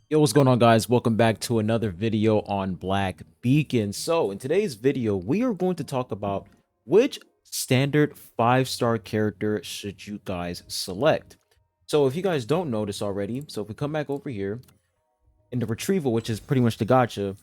Yo, what's going on, guys? Welcome back to another video on Black Beacon. So in today's video, we are going to talk about which standard 5-star character should you guys select. So if you guys don't know this already, so if we come back over here in the retrieval, which is pretty much the gacha,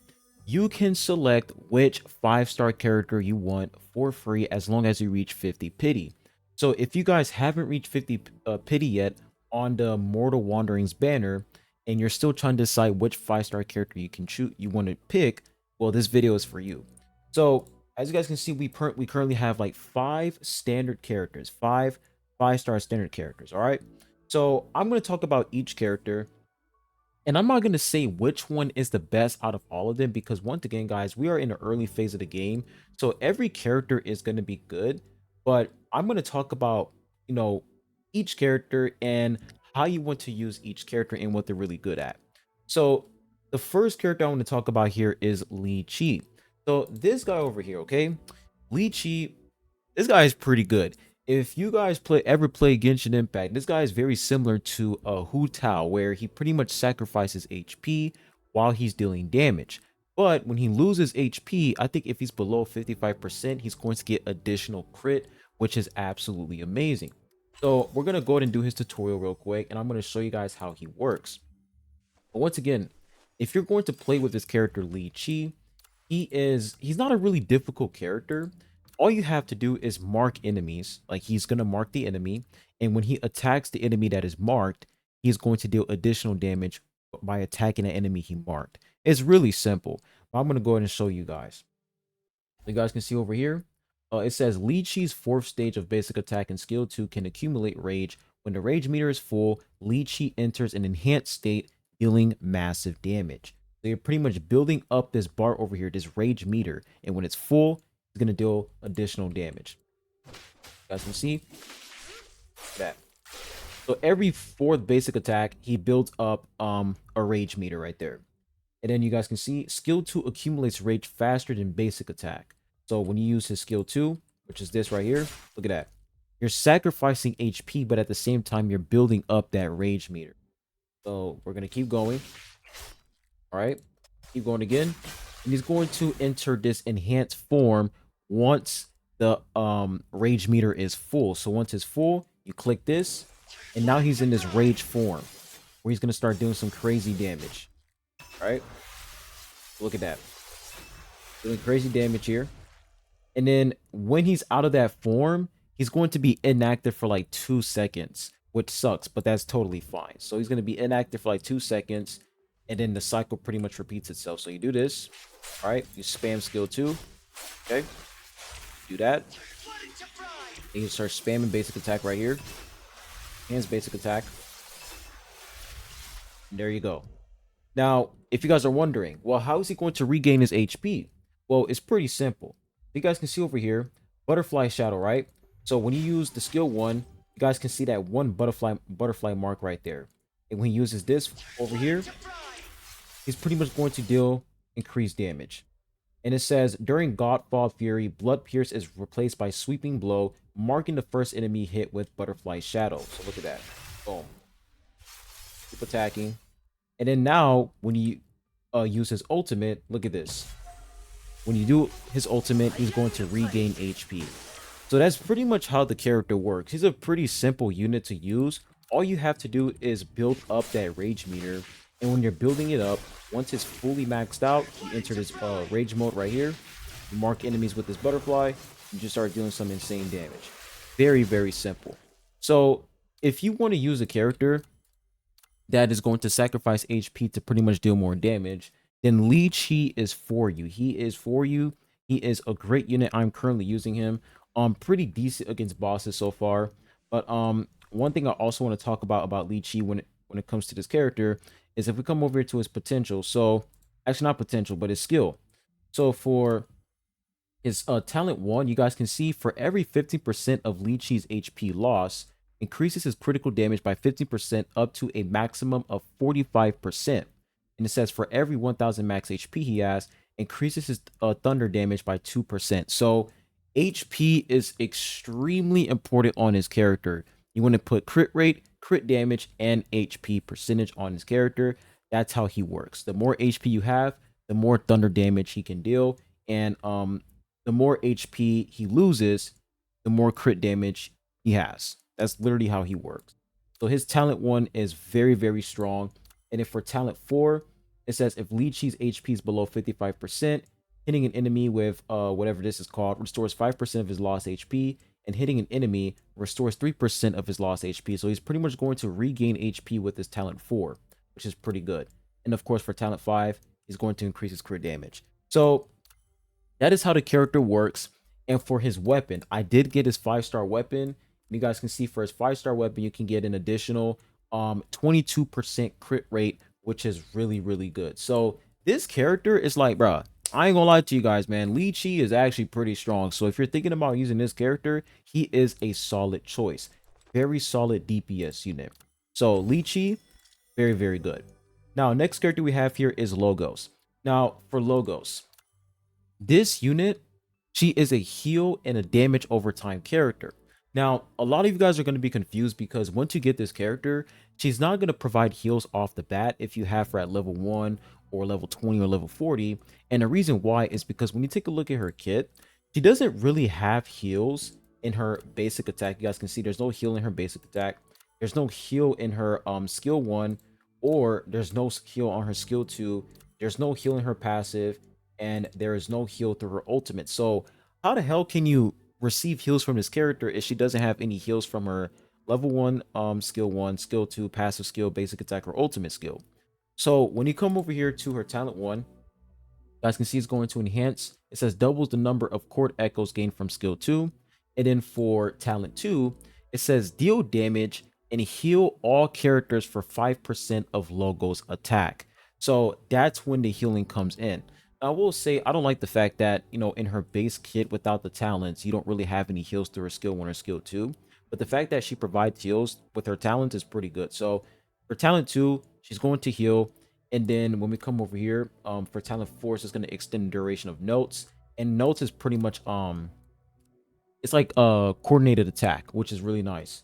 you can select which 5-star character you want for free as long as you reach 50 pity. So if you guys haven't reached 50 pity yet on the Mortal Wanderings banner, and you're still trying to decide which 5-star character you can choose, you want to pick, well, this video is for you. So as you guys can see, we currently have like 5 standard characters, 5-star standard characters. All right. So I'm going to talk about each character, and I'm not going to say which one is the best out of all of them, because once again, guys, we are in the early phase of the game. So every character is going to be good, but I'm going to talk about, each character and how you want to use each character and what they're really good at. So the first character I want to talk about here is Li Chi. So this guy over here, okay? Li Chi, this guy is pretty good. If you guys ever play Genshin Impact, this guy is very similar to Hu Tao, where he pretty much sacrifices HP while he's dealing damage. But when he loses HP, I think if he's below 55%, he's going to get additional crit, which is absolutely amazing. So we're going to go ahead and do his tutorial real quick, and I'm going to show you guys how he works. But once again, if you're going to play with this character Li Chi, he's not a really difficult character. All you have to do is mark enemies. Like, he's going to mark the enemy, and when he attacks the enemy that is marked, he's going to deal additional damage by attacking the enemy he marked. It's really simple. But I'm going to go ahead and show you guys. You guys can see over here, it says Li Chi's 4th stage of basic attack and skill 2 can accumulate rage. When the rage meter is full, Li Chi enters an enhanced state, dealing massive damage. So you're pretty much building up this bar over here, this rage meter, and when it's full, it's going to deal additional damage. You guys can see that. So every 4th basic attack, he builds up a rage meter right there. And then you guys can see skill 2 accumulates rage faster than basic attack. So when you use his skill 2, which is this right here, look at that. You're sacrificing HP, but at the same time, you're building up that rage meter. So we're going to keep going. All right. Keep going again. And he's going to enter this enhanced form once the rage meter is full. So once it's full, you click this, and now he's in this rage form where he's going to start doing some crazy damage. All right. Look at that. Doing crazy damage here. And then when he's out of that form, he's going to be inactive for like 2 seconds, which sucks, but that's totally fine. So he's going to be inactive for like 2 seconds, and then the cycle pretty much repeats itself. So you do this, all right? You spam skill 2, okay? Do that. And you start spamming basic attack right here. Hands basic attack. And there you go. Now, if you guys are wondering, well, how is he going to regain his HP? Well, it's pretty simple. You guys can see over here, butterfly shadow, right? So when you use the skill 1, you guys can see that one butterfly mark right there. And when he uses this over here, he's pretty much going to deal increased damage. And it says, during Godfall Fury, Blood Pierce is replaced by Sweeping Blow, marking the first enemy hit with Butterfly Shadow. So look at that. Boom. Keep attacking. And then now, when you use his ultimate, look at this. When you do his ultimate, he's going to regain HP. So that's pretty much how the character works. He's a pretty simple unit to use. All you have to do is build up that rage meter. And when you're building it up, once it's fully maxed out, you enter this rage mode right here. You mark enemies with this butterfly. You just start doing some insane damage. Very, very simple. So if you want to use a character that is going to sacrifice HP to pretty much deal more damage, then Li Chi is for you. He is for you. He is a great unit. I'm currently using him. Pretty decent against bosses so far. But one thing I also want to talk about Li Chi when it comes to this character is if we come over here to his potential. So actually not potential, but his skill. So for his talent 1, you guys can see for every 15% of Li Chi's HP loss, increases his critical damage by 50% up to a maximum of 45%. And it says for every 1000 max HP he has, increases his thunder damage by 2%. So HP is extremely important on his character. You want to put crit rate, crit damage, and HP percentage on his character. That's how he works. The more HP you have, the more thunder damage he can deal, and the more HP he loses, the more crit damage he has. That's literally how he works. So his talent 1 is very, very strong. And if for talent 4, it says if Li Chi's HP is below 55%, hitting an enemy with whatever this is called restores 5% of his lost HP, and hitting an enemy restores 3% of his lost HP. So he's pretty much going to regain HP with his talent 4, which is pretty good. And of course, for talent 5, he's going to increase his crit damage. So that is how the character works. And for his weapon, I did get his 5-star weapon. You guys can see for his 5-star weapon, you can get an additional 22% crit rate, which is really, really good. So this character is like, bruh, I ain't gonna lie to you guys, man. Li Chi is actually pretty strong. So if you're thinking about using this character, he is a solid choice. Very solid DPS unit. So Li Chi, very, very good. Now, next character we have here is Logos. Now, for Logos, this unit, she is a heal and a damage over time character. Now, a lot of you guys are going to be confused because once you get this character, she's not going to provide heals off the bat if you have her at level 1 or level 20 or level 40. And the reason why is because when you take a look at her kit, she doesn't really have heals in her basic attack. You guys can see there's no heal in her basic attack. There's no heal in her skill 1, or there's no heal on her skill 2. There's no heal in her passive, and there is no heal through her ultimate. So how the hell can you receive heals from this character if she doesn't have any heals from her level 1 skill 1, skill 2, passive skill, basic attack, or ultimate skill? So when you come over here to her talent 1, guys can see it's going to enhance. It says doubles the number of chord echoes gained from skill 2. And then for talent 2, it says deal damage and heal all characters for 5% of Logo's attack. So that's when the healing comes in. I will say I don't like the fact that, in her base kit without the talents, you don't really have any heals through her skill 1 or skill 2. But the fact that she provides heals with her talent is pretty good. So for talent 2, she's going to heal. And then when we come over here, for talent 4, it's going to extend the duration of notes. And notes is pretty much it's like a coordinated attack, which is really nice.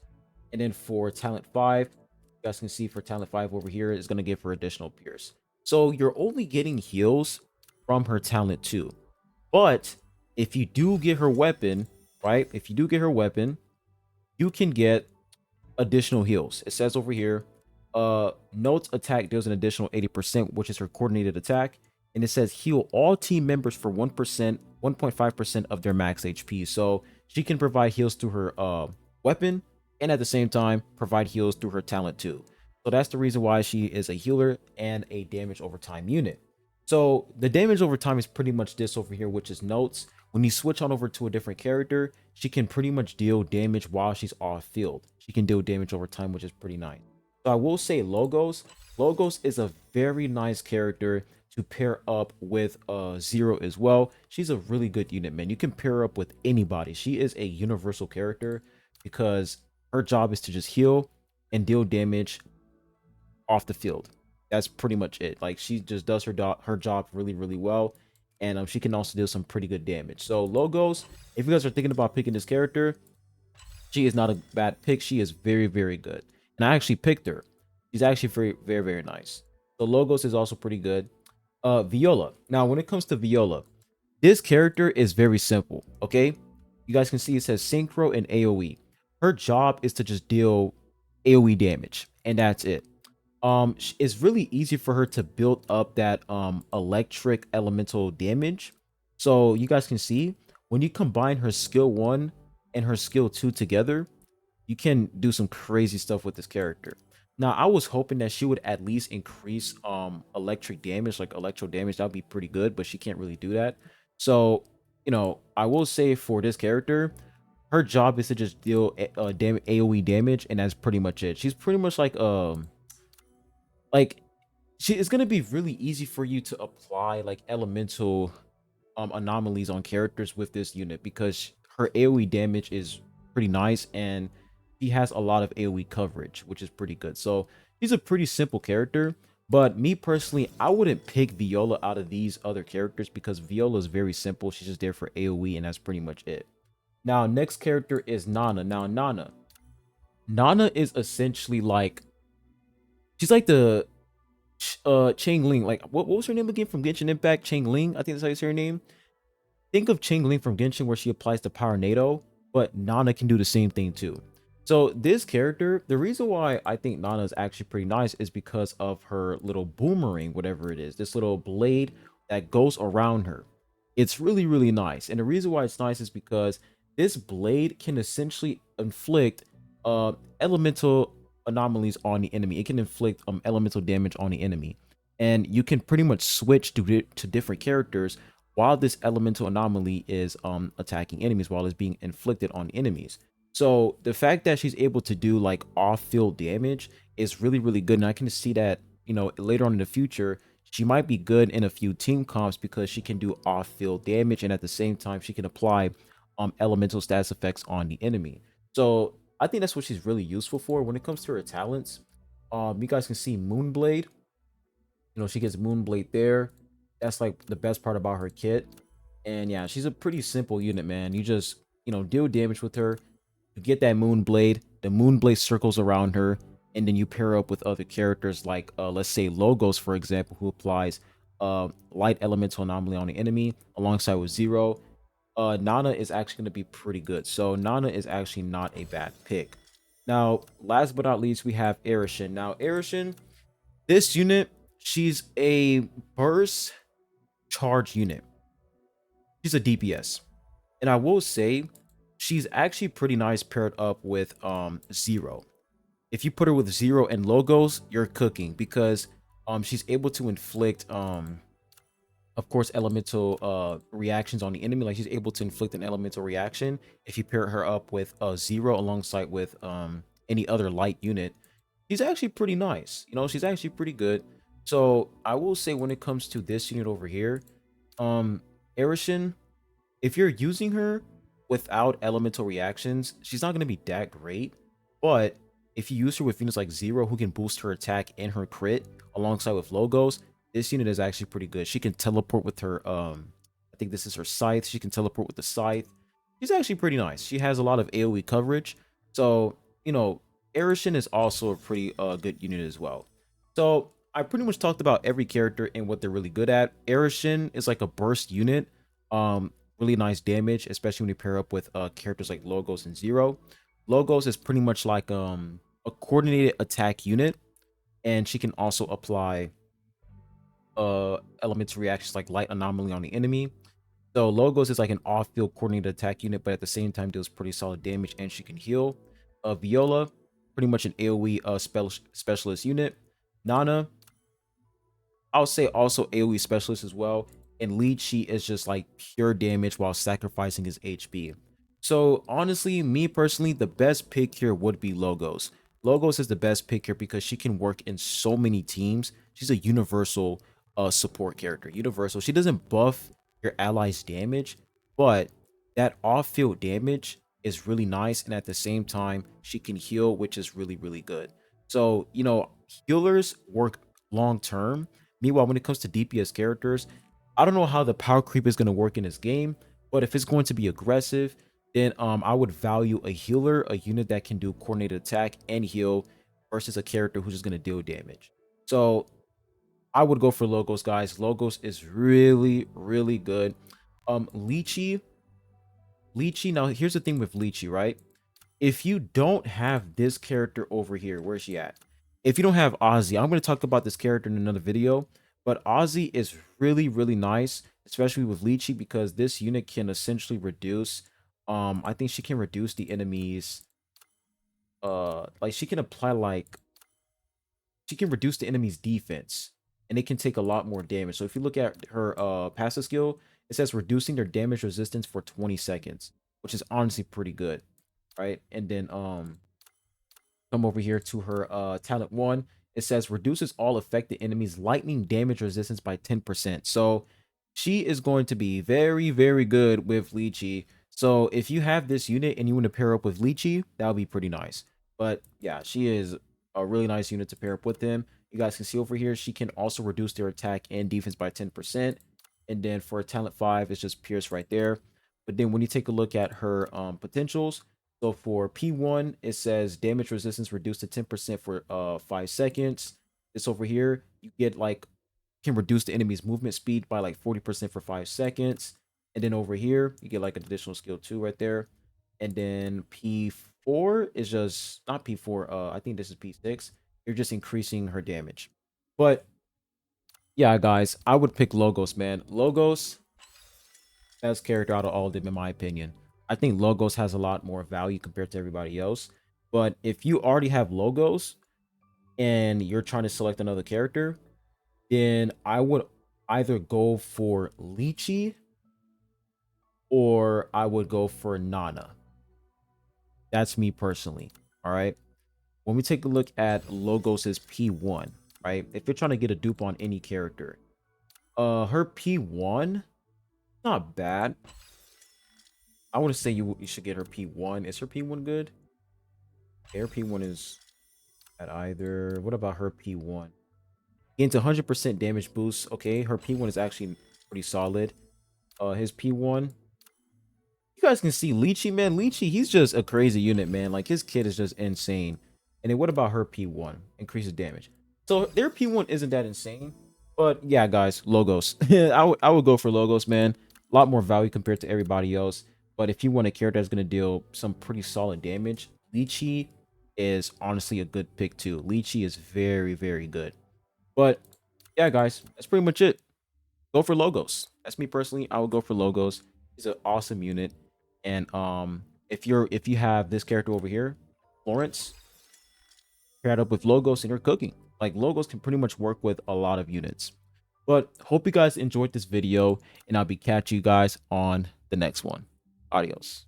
And then for talent 5, you guys can see for talent 5 over here is going to give her additional pierce. So you're only getting heals from her talent 2. But if you do get her weapon, right? If you do get her weapon, you can get additional heals. It says over here, notes attack deals an additional 80%, which is her coordinated attack. And it says heal all team members for 1%, 1.5% of their max HP. So she can provide heals through her weapon, and at the same time provide heals through her talent too. So that's the reason why she is a healer and a damage over time unit. So the damage over time is pretty much this over here, which is notes. When you switch on over to a different character, she can pretty much deal damage while she's off field. She can deal damage over time, which is pretty nice. So I will say Logos. Logos is a very nice character to pair up with Zero as well. She's a really good unit, man. You can pair her up with anybody. She is a universal character because her job is to just heal and deal damage off the field. That's pretty much it. Like, she just does her job really, really well. And she can also deal some pretty good damage. So Logos, if you guys are thinking about picking this character, she is not a bad pick. She is very, very good. And I actually picked her. She's actually very, very, very nice. So Logos is also pretty good. Viola. Now, when it comes to Viola, this character is very simple, okay? You guys can see it says Synchro and AoE. Her job is to just deal AoE damage, and that's it. It's really easy for her to build up that electric elemental damage. So you guys can see when you combine her skill 1 and her skill 2 together, you can do some crazy stuff with this character. Now, I was hoping that she would at least increase electric damage, like electro damage. That would be pretty good, but she can't really do that. So, I will say for this character, her job is to just deal AoE damage, and that's pretty much it. She's pretty much like she it's gonna be really easy for you to apply like elemental anomalies on characters with this unit because her AoE damage is pretty nice and she has a lot of AoE coverage, which is pretty good. So she's a pretty simple character, but me personally, I wouldn't pick Viola out of these other characters because Viola is very simple. She's just there for AoE, and that's pretty much it. Now, next character is Nana. Now, Nana is essentially like she's like Chang Ling. Like what was her name again from Genshin Impact? Chang Ling, I think that's how you say her name. Think of Chang Ling from Genshin where she applies the power NATO, but Nana can do the same thing too. So this character, the reason why I think Nana is actually pretty nice is because of her little boomerang, whatever it is, this little blade that goes around her. It's really, really nice. And the reason why it's nice is because this blade can essentially inflict uh elemental anomalies on the enemy. It can inflict elemental damage on the enemy. And you can pretty much switch to different characters while this elemental anomaly is attacking enemies, while it's being inflicted on enemies. So the fact that she's able to do like off-field damage is really, really good. And I can see that, later on in the future, she might be good in a few team comps because she can do off-field damage, and at the same time she can apply elemental status effects on the enemy. So I think that's what she's really useful for. When it comes to her talents, you guys can see Moonblade. She gets Moonblade there. That's like the best part about her kit. And yeah, she's a pretty simple unit, man. You just, deal damage with her. You get that Moonblade. The Moonblade circles around her. And then you pair up with other characters like, let's say, Logos, for example, who applies light elemental anomaly on the enemy alongside with Zero. Nana is actually going to be pretty good. So Nana is actually not a bad pick. Now, last but not least, we have Ereshan. Now, Ereshan, this unit, she's a burst charge unit. She's a DPS. And I will say she's actually pretty nice paired up with Zero. If you put her with Zero and Logos, you're cooking because she's able to inflict of course elemental reactions on the enemy. Like she's able to inflict an elemental reaction if you pair her up with Zero alongside with any other light unit. She's actually pretty nice. She's actually pretty good. So I will say when it comes to this unit over here, Erishin, if you're using her without elemental reactions, she's not going to be that great. But if you use her with units like Zero, who can boost her attack and her crit alongside with Logos, this unit is actually pretty good. She can teleport with her, I think this is her scythe. She can teleport with the scythe. She's actually pretty nice. She has a lot of AoE coverage. So, Erishin is also a pretty good unit as well. So I pretty much talked about every character and what they're really good at. Erishin is like a burst unit. Really nice damage, especially when you pair up with characters like Logos and Zero. Logos is pretty much like a coordinated attack unit, and she can also apply elemental reactions like light anomaly on the enemy. So Logos is like an off-field coordinated attack unit, but at the same time deals pretty solid damage, and she can heal. Viola, pretty much an AoE specialist unit. Nana, I'll say also AoE specialist as well. And Lychee is just like pure damage while sacrificing his HP. So honestly, me personally, the best pick here would be Logos. Logos is the best pick here because she can work in so many teams. She's a universal support character. Universal. She doesn't buff your allies' damage, but that off-field damage is really nice. And at the same time, she can heal, which is really, really good. So, healers work long term. Meanwhile, when it comes to DPS characters, I don't know how the power creep is going to work in this game, but if it's going to be aggressive, then I would value a healer, a unit that can do coordinated attack and heal versus a character who's just going to deal damage. So I would go for Logos, guys. Logos is really, really good. Lychee. Now here's the thing with Lychee, right? If you don't have this character over here, where's she at? If you don't have Ozzy, I'm going to talk about this character in another video, but Ozzy is really, really nice, especially with Lychee, because this unit can essentially reduce, I think she can reduce the enemies, like she can apply like, she can reduce the enemy's defense, and it can take a lot more damage. So if you look at her passive skill, it says reducing their damage resistance for 20 seconds, which is honestly pretty good, right? And then come over here to her talent 1. It says reduces all affected enemies lightning damage resistance by 10%. So she is going to be very, very good with Lychee. So if you have this unit and you want to pair up with Lychee, that would be pretty nice. But yeah, she is a really nice unit to pair up with him. You guys can see over here, she can also reduce their attack and defense by 10%. And then for talent 5, it's just Pierce right there. But then when you take a look at her potentials, so for P1, it says damage resistance reduced to 10% for 5 seconds. This over here, you get like can reduce the enemy's movement speed by like 40% for 5 seconds. And then over here, you get like an additional skill 2 right there. And then P4 is just not P4. I think this is P6. You're just increasing her damage. But yeah, guys, I would pick Logos, man. Logos, best character out of all of them, in my opinion. I think Logos has a lot more value compared to everybody else. But if you already have Logos and you're trying to select another character, then I would either go for Lychee or I would go for Nana. That's me personally. All right. When we take a look at Logos's P1, right? If you're trying to get a dupe on any character, her P1, not bad. I want to say you should get her P1. Is her P1 good? Her P1 is at either. What about her P1? Gains 100% damage boost. Okay, her P1 is actually pretty solid. His P1. You guys can see Lychee, man. Lychee, he's just a crazy unit, man. Like, his kid is just insane. And then what about her P1? Increases damage. So their P1 isn't that insane. But yeah, guys, Logos. I would go for Logos, man. A lot more value compared to everybody else. But if you want a character that's going to deal some pretty solid damage, Lychee is honestly a good pick too. Lychee is very, very good. But yeah, guys, that's pretty much it. Go for Logos. That's me personally. I would go for Logos. He's an awesome unit. And if you have this character over here, Florence, paired up with Logos, and you're cooking. Like, Logos can pretty much work with a lot of units. But hope you guys enjoyed this video, and I'll be catching you guys on the next one. Adios.